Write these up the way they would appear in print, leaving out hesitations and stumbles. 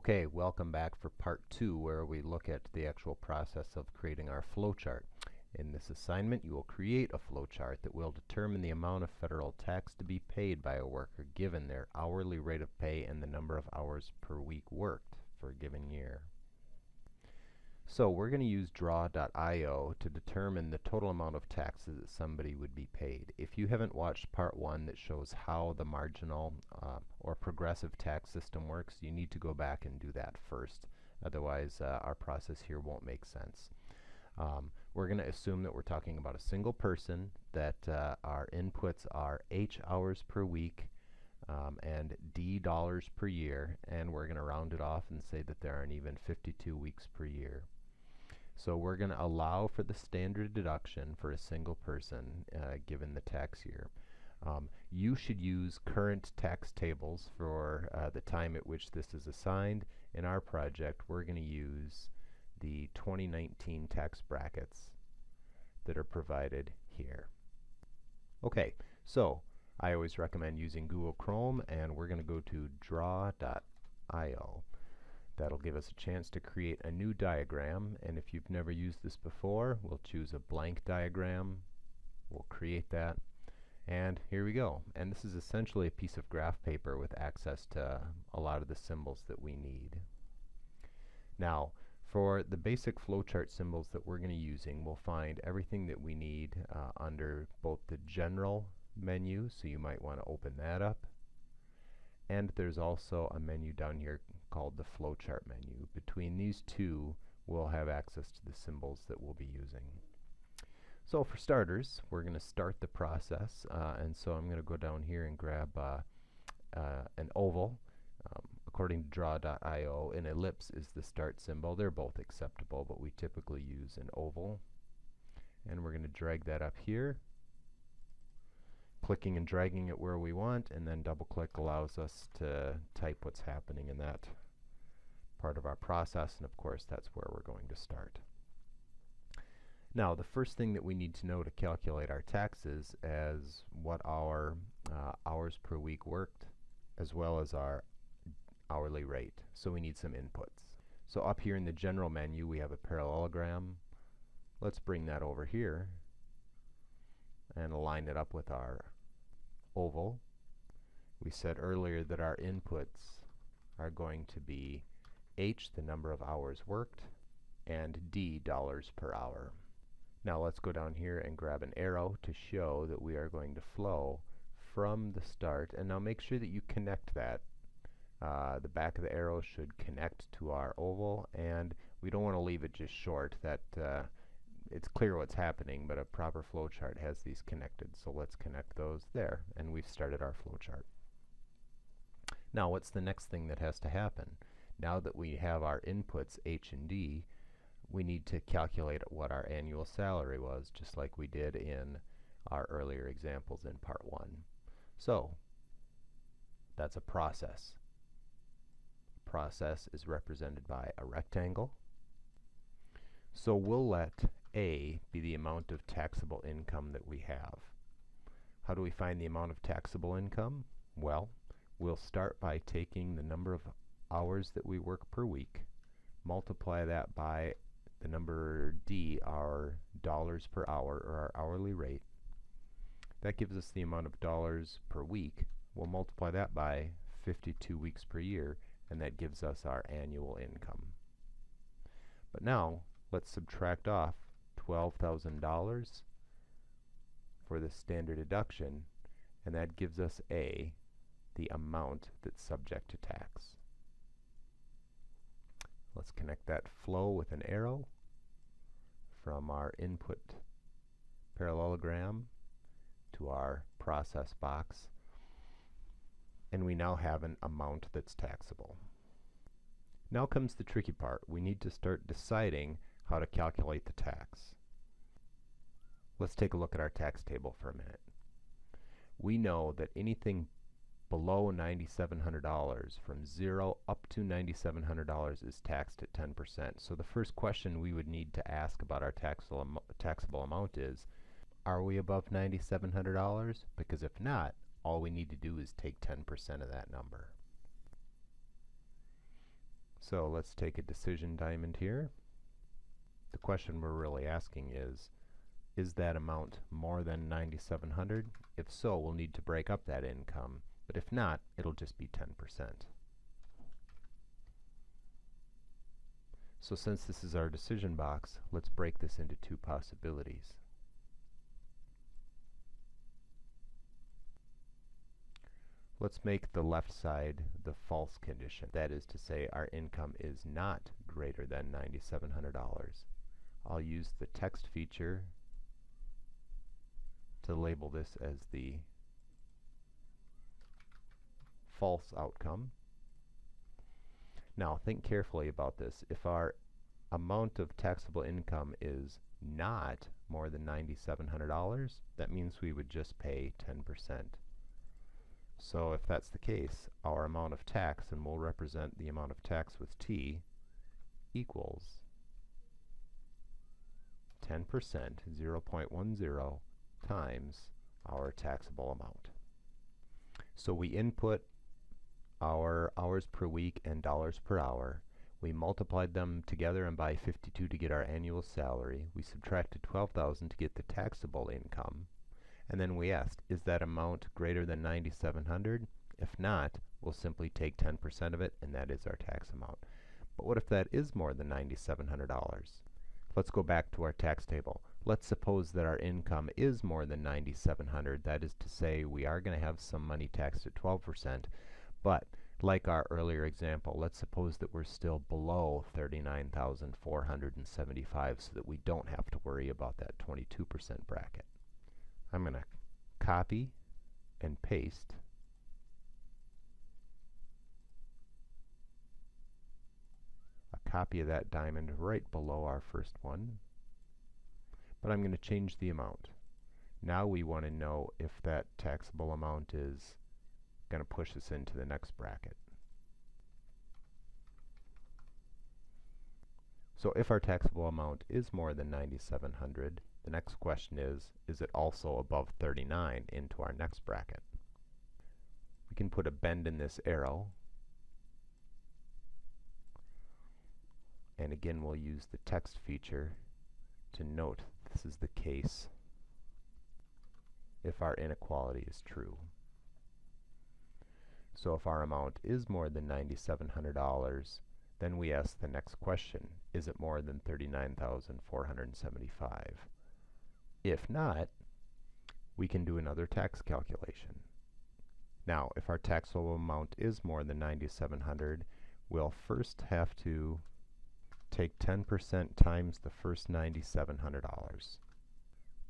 Okay, welcome back for part 2 where we look at the actual process of creating our flowchart. In this assignment you will create a flowchart that will determine the amount of federal tax to be paid by a worker given their hourly rate of pay and the number of hours per week worked for a given year. So we're going to use draw.io to determine the total amount of taxes that somebody would be paid. If you haven't watched part 1 that shows how the marginal or progressive tax system works, you need to go back and do that first. Otherwise, our process here won't make sense. We're going to assume that we're talking about a single person, that our inputs are H hours per week and D dollars per year, and we're going to round it off and say that there are an even 52 weeks per year. So we're going to allow for the standard deduction for a single person given the tax year. You should use current tax tables for the time at which this is assigned. In our project, we're going to use the 2019 tax brackets that are provided here. Okay, so I always recommend using Google Chrome, and we're going to go to draw.io. That'll give us a chance to create a new diagram, and if you've never used this before, we'll choose a blank diagram. We'll create that, and here we go. And this is essentially a piece of graph paper with access to a lot of the symbols that we need. Now, for the basic flowchart symbols that we're going to be using, we'll find everything that we need under both the general menu, so you might want to open that up, and there's also a menu down here called the flowchart menu. Between these two, we'll have access to the symbols that we'll be using. So for starters, we're going to start the process, and so I'm going to go down here and grab an oval. According to draw.io, an ellipse is the start symbol. They're both acceptable, but we typically use an oval. And we're going to drag that up here, clicking and dragging it where we want, and then double click allows us to type what's happening in that part of our process, and of course that's where we're going to start. Now the first thing that we need to know to calculate our taxes is what our hours per week worked, as well as our hourly rate. So we need some inputs. So up here in the general menu we have a parallelogram. Let's bring that over here and align it up with our oval. We said earlier that our inputs are going to be H, the number of hours worked, and D, dollars per hour. Now let's go down here and grab an arrow to show that we are going to flow from the start, and now make sure that you connect that. The back of the arrow should connect to our oval, and we don't want to leave it just short. That it's clear what's happening, but a proper flowchart has these connected. So let's connect those there, and we've started our flowchart. Now what's the next thing that has to happen? Now that we have our inputs H and D, we need to calculate what our annual salary was, just like we did in our earlier examples in part 1. So that's a process. Process is represented by a rectangle. So we'll let A be the amount of taxable income that we have. How do we find the amount of taxable income? Well, we'll start by taking the number of hours that we work per week, multiply that by the number D, our dollars per hour, or our hourly rate. That gives us the amount of dollars per week. We'll multiply that by 52 weeks per year, and that gives us our annual income. But now let's subtract off $12,000 for the standard deduction, and that gives us A, the amount that's subject to tax. Let's connect that flow with an arrow from our input parallelogram to our process box, and we now have an amount that's taxable. Now comes the tricky part. We need to start deciding how to calculate the tax. Let's take a look at our tax table for a minute. We know that anything below $9,700, from 0 up to $9,700, is taxed at 10%. So the first question we would need to ask about our taxable amount is, are we above $9,700? Because if not, all we need to do is take 10% of that number. So let's take a decision diamond here. The question we're really asking is that amount more than 9,700? If so, we'll need to break up that income, but if not, it'll just be 10%. So since this is our decision box, let's break this into two possibilities. Let's make the left side the false condition. That is to say, our income is not greater than $9,700. I'll use the text feature to label this as the false outcome. Now think carefully about this. If our amount of taxable income is not more than $9,700, that means we would just pay 10%. So if that's the case, our amount of tax, and we'll represent the amount of tax with T, equals 10%, 0.10, times our taxable amount. So we input our hours per week and dollars per hour. We multiplied them together and by 52 to get our annual salary. We subtracted 12,000 to get the taxable income. And then we asked, is that amount greater than 9,700? If not, we'll simply take 10% of it, and that is our tax amount. But what if that is more than $9,700? Let's go back to our tax table. Let's suppose that our income is more than 9,700. That is to say, we are going to have some money taxed at 12%. But like our earlier example, let's suppose that we're still below 39,475 so that we don't have to worry about that 22% bracket. I'm going to copy and paste a copy of that diamond right below our first one, but I'm going to change the amount. Now we want to know if that taxable amount is going to push us into the next bracket. So if our taxable amount is more than 9,700, the next question is it also above 39 into our next bracket? We can put a bend in this arrow, and again we'll use the text feature to note this is the case if our inequality is true. So if our amount is more than $9,700, then we ask the next question, is it more than 39,475? If not, we can do another tax calculation. Now, if our taxable amount is more than 9,700, we'll first have to take 10% times the first $9,700.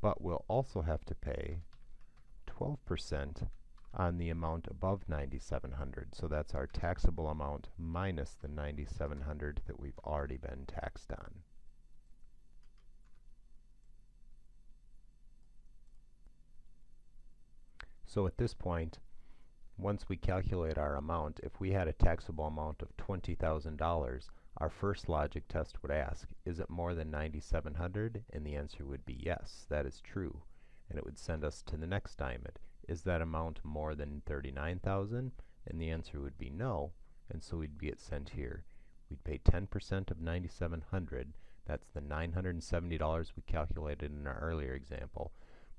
But we'll also have to pay 12% on the amount above 9,700. So that's our taxable amount minus the 9,700 that we've already been taxed on. So at this point, once we calculate our amount, if we had a taxable amount of $20,000, our first logic test would ask, is it more than 9,700? And the answer would be yes, that is true. And it would send us to the next diamond. Is that amount more than 39,000? And the answer would be no, and so we'd get sent here. We'd pay 10% of 9,700, that's the $970 we calculated in our earlier example,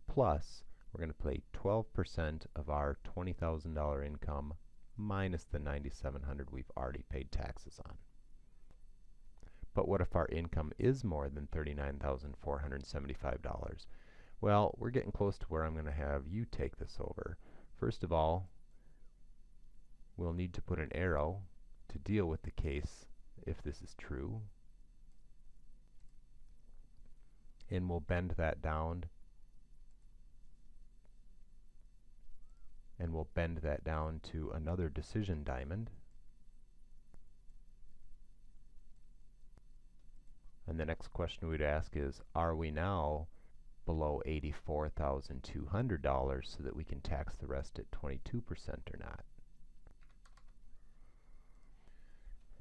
plus we're going to pay 12% of our $20,000 income minus the 9,700 we've already paid taxes on. But what if our income is more than $39,475? Well, we're getting close to where I'm going to have you take this over. First of all, we'll need to put an arrow to deal with the case if this is true. And we'll bend that down. And we'll bend that down to another decision diamond. And the next question we'd ask is, are we now below $84,200 so that we can tax the rest at 22% or not?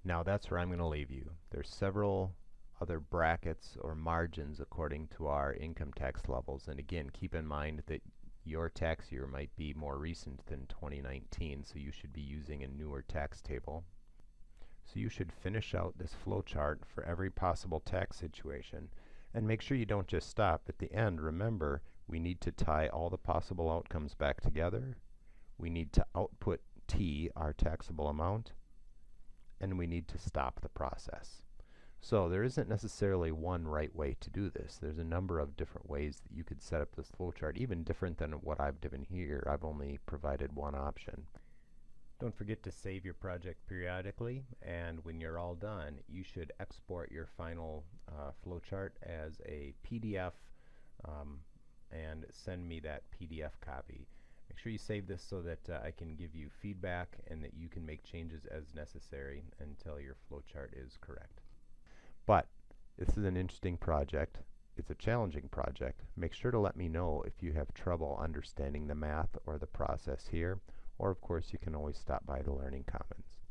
Now that's where I'm going to leave you. There's several other brackets or margins according to our income tax levels, and again, keep in mind that your tax year might be more recent than 2019, so you should be using a newer tax table. So you should finish out this flowchart for every possible tax situation. And make sure you don't just stop. At the end, remember, we need to tie all the possible outcomes back together. We need to output T, our taxable amount, and we need to stop the process. So there isn't necessarily one right way to do this. There's a number of different ways that you could set up this flowchart, even different than what I've given here. I've only provided one option. Don't forget to save your project periodically, and when you're all done, you should export your final flowchart as a PDF and send me that PDF copy. Make sure you save this so that I can give you feedback and that you can make changes as necessary until your flowchart is correct. But this is an interesting project. It's a challenging project. Make sure to let me know if you have trouble understanding the math or the process here, or of course you can always stop by the Learning Commons.